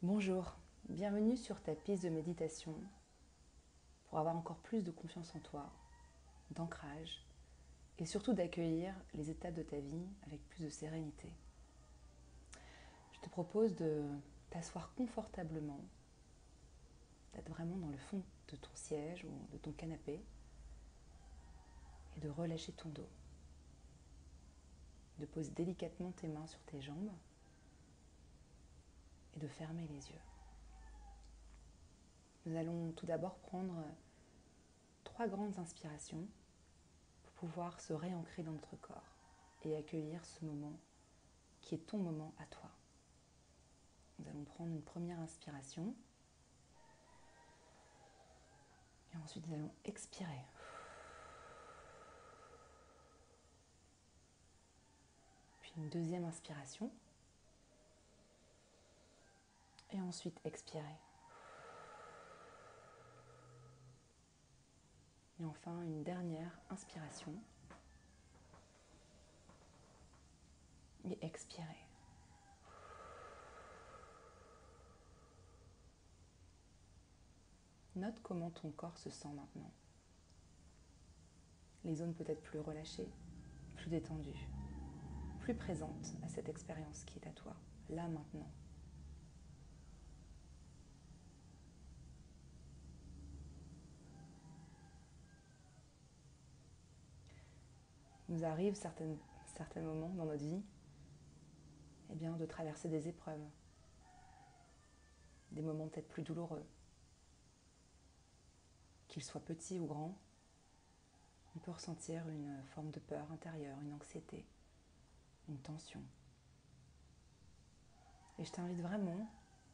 Bonjour, bienvenue sur ta piste de méditation pour avoir encore plus de confiance en toi, d'ancrage et surtout d'accueillir les étapes de ta vie avec plus de sérénité. Je te propose de t'asseoir confortablement, d'être vraiment dans le fond de ton siège ou de ton canapé et de relâcher ton dos. De poser délicatement tes mains sur tes jambes et de fermer les yeux. Nous allons tout d'abord prendre 3 grandes inspirations pour pouvoir se réancrer dans notre corps et accueillir ce moment qui est ton moment à toi. Nous allons prendre une première inspiration et ensuite nous allons expirer. Puis une deuxième inspiration et ensuite expirer. Et enfin une dernière inspiration et expirer. Note comment ton corps se sent maintenant. Les zones peut-être plus relâchées, plus détendues, plus présentes à cette expérience qui est à toi, là maintenant. Il nous arrive certains moments dans notre vie de traverser des épreuves, des moments peut-être plus douloureux. Qu'ils soient petits ou grands, on peut ressentir une forme de peur intérieure, une anxiété, une tension. Et je t'invite vraiment,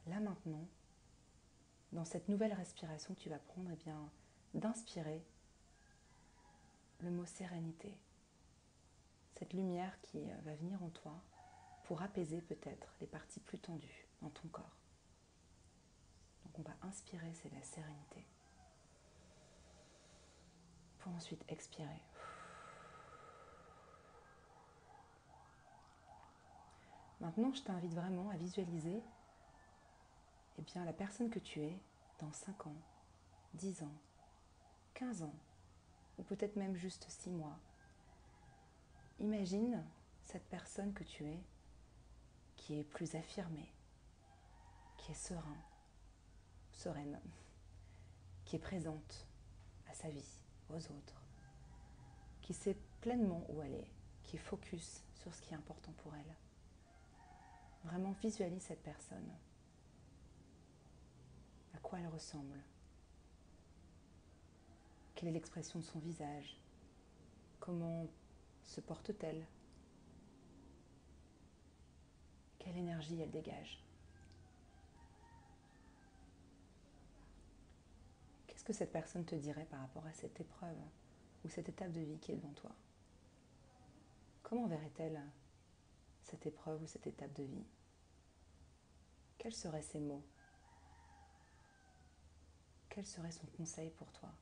là maintenant, dans cette nouvelle respiration que tu vas prendre, d'inspirer le mot sérénité. Cette lumière qui va venir en toi pour apaiser peut-être les parties plus tendues dans ton corps. Donc on va inspirer, c'est la sérénité. Pour ensuite expirer. Maintenant, je t'invite vraiment à visualiser la personne que tu es dans 5 ans, 10 ans, 15 ans, ou peut-être même juste 6 mois. Imagine cette personne que tu es qui est plus affirmée, qui est sereine, qui est présente à sa vie, aux autres, qui sait pleinement où elle est, qui est focus sur ce qui est important pour elle. Vraiment visualise cette personne, à quoi elle ressemble, quelle est l'expression de son visage, comment se porte-t-elle, quelle énergie elle dégage. Qu'est-ce que cette personne te dirait par rapport à cette épreuve ou cette étape de vie qui est devant toi? Comment verrait-elle cette épreuve ou cette étape de vie? Quels seraient ses mots? Quel serait son conseil pour toi?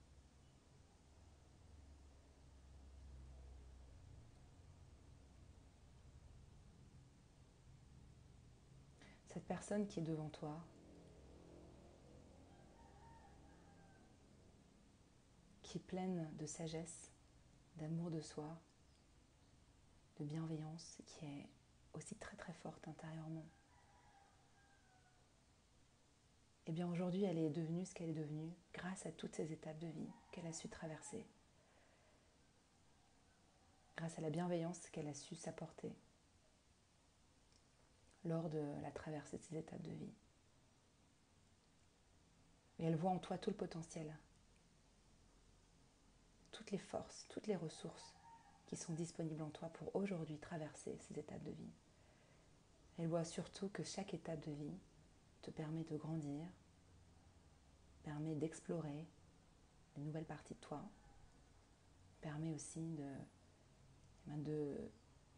Cette personne qui est devant toi, qui est pleine de sagesse, d'amour de soi, de bienveillance, qui est aussi très très forte intérieurement. Aujourd'hui, elle est devenue ce qu'elle est devenue grâce à toutes ces étapes de vie qu'elle a su traverser, grâce à la bienveillance qu'elle a su s'apporter lors de la traversée de ces étapes de vie. Et elle voit en toi tout le potentiel, toutes les forces, toutes les ressources qui sont disponibles en toi pour aujourd'hui traverser ces étapes de vie. Elle voit surtout que chaque étape de vie te permet de grandir, permet d'explorer de nouvelles parties de toi, permet aussi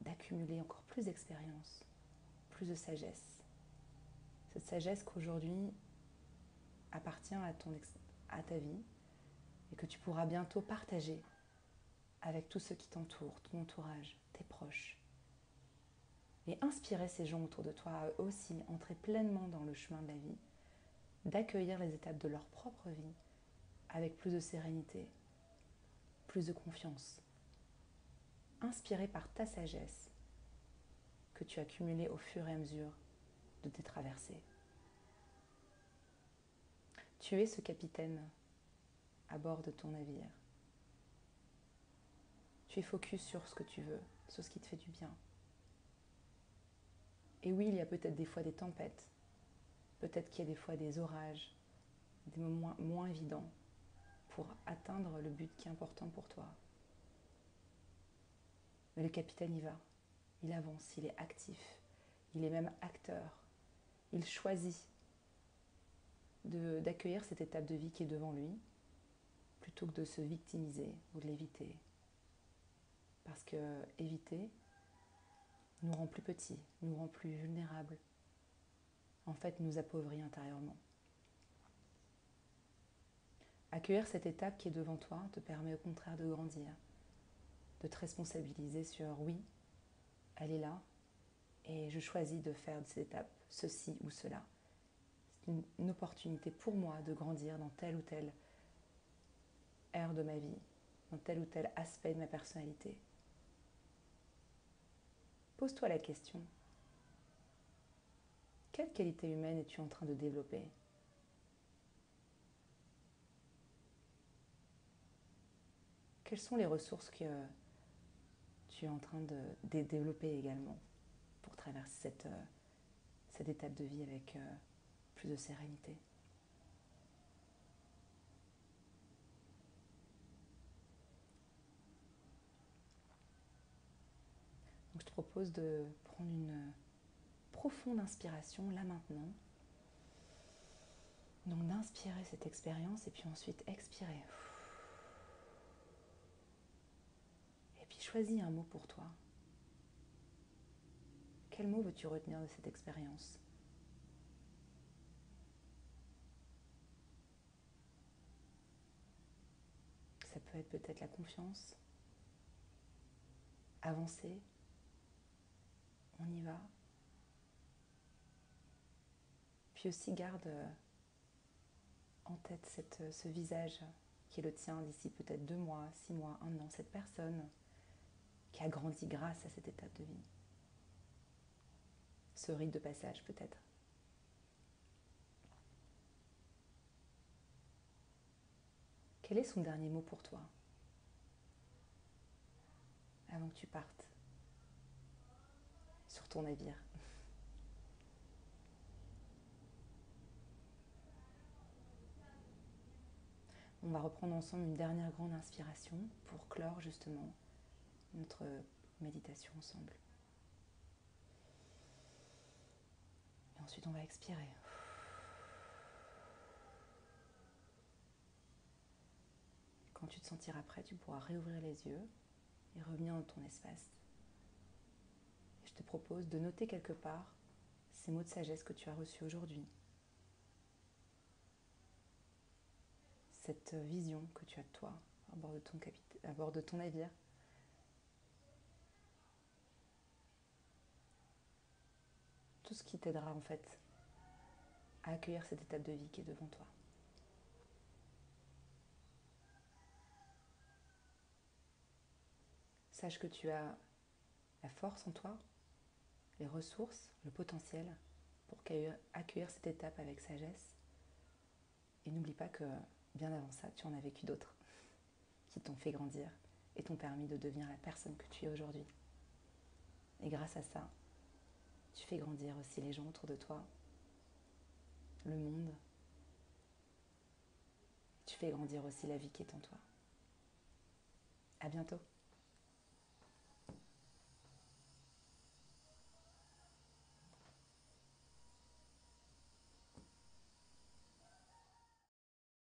d'accumuler encore plus d'expérience, plus de sagesse. Cette sagesse qu'aujourd'hui appartient à ta vie et que tu pourras bientôt partager avec tous ceux qui t'entourent, ton entourage, tes proches. et inspirer ces gens autour de toi à eux aussi entrer pleinement dans le chemin de la vie, d'accueillir les étapes de leur propre vie avec plus de sérénité, plus de confiance, inspiré par ta sagesse que tu as cumulée au fur et à mesure de tes traversées. Tu es ce capitaine à bord de ton navire. Tu es focus sur ce que tu veux, sur ce qui te fait du bien. Et oui, il y a peut-être des fois des tempêtes, peut-être qu'il y a des fois des orages, des moments moins évidents pour atteindre le but qui est important pour toi. Mais le capitaine y va, il avance, il est actif, il est même acteur. Il choisit d'accueillir cette étape de vie qui est devant lui, plutôt que de se victimiser ou de l'éviter. Parce que éviter nous rend plus petits, nous rend plus vulnérables, en fait nous appauvrit intérieurement. Accueillir cette étape qui est devant toi te permet au contraire de grandir, de te responsabiliser sur oui, elle est là et je choisis de faire de cette étape ceci ou cela. C'est une opportunité pour moi de grandir dans telle ou telle ère de ma vie, dans tel ou tel aspect de ma personnalité. Pose-toi la question, quelle qualité humaine es-tu en train de développer ? Quelles sont les ressources que tu es en train de développer également pour traverser cette étape de vie avec plus de sérénité ? Donc je te propose de prendre une profonde inspiration là maintenant. Donc d'inspirer cette expérience et puis ensuite expirer. Et puis choisis un mot pour toi. Quel mot veux-tu retenir de cette expérience ? Ça peut être peut-être la confiance, avancer, on y va. Puis aussi garde en tête ce visage qui est le tien d'ici peut-être 2 mois, 6 mois, 1 an, cette personne qui a grandi grâce à cette étape de vie. Ce rite de passage peut-être. Quel est son dernier mot pour toi avant que tu partes sur ton navire ? On va reprendre ensemble une dernière grande inspiration pour clore justement notre méditation ensemble. Et ensuite on va expirer. Quand tu te sentiras prêt, tu pourras réouvrir les yeux et revenir dans ton espace. Et je te propose de noter quelque part ces mots de sagesse que tu as reçus aujourd'hui. Cette vision que tu as de toi à bord de ton navire. Tout ce qui t'aidera en fait à accueillir cette étape de vie qui est devant toi. Sache que tu as la force en toi, les ressources, le potentiel pour accueillir cette étape avec sagesse. Et n'oublie pas que bien avant ça, tu en as vécu d'autres qui t'ont fait grandir et t'ont permis de devenir la personne que tu es aujourd'hui. Et grâce à ça, tu fais grandir aussi les gens autour de toi, le monde. Tu fais grandir aussi la vie qui est en toi. À bientôt.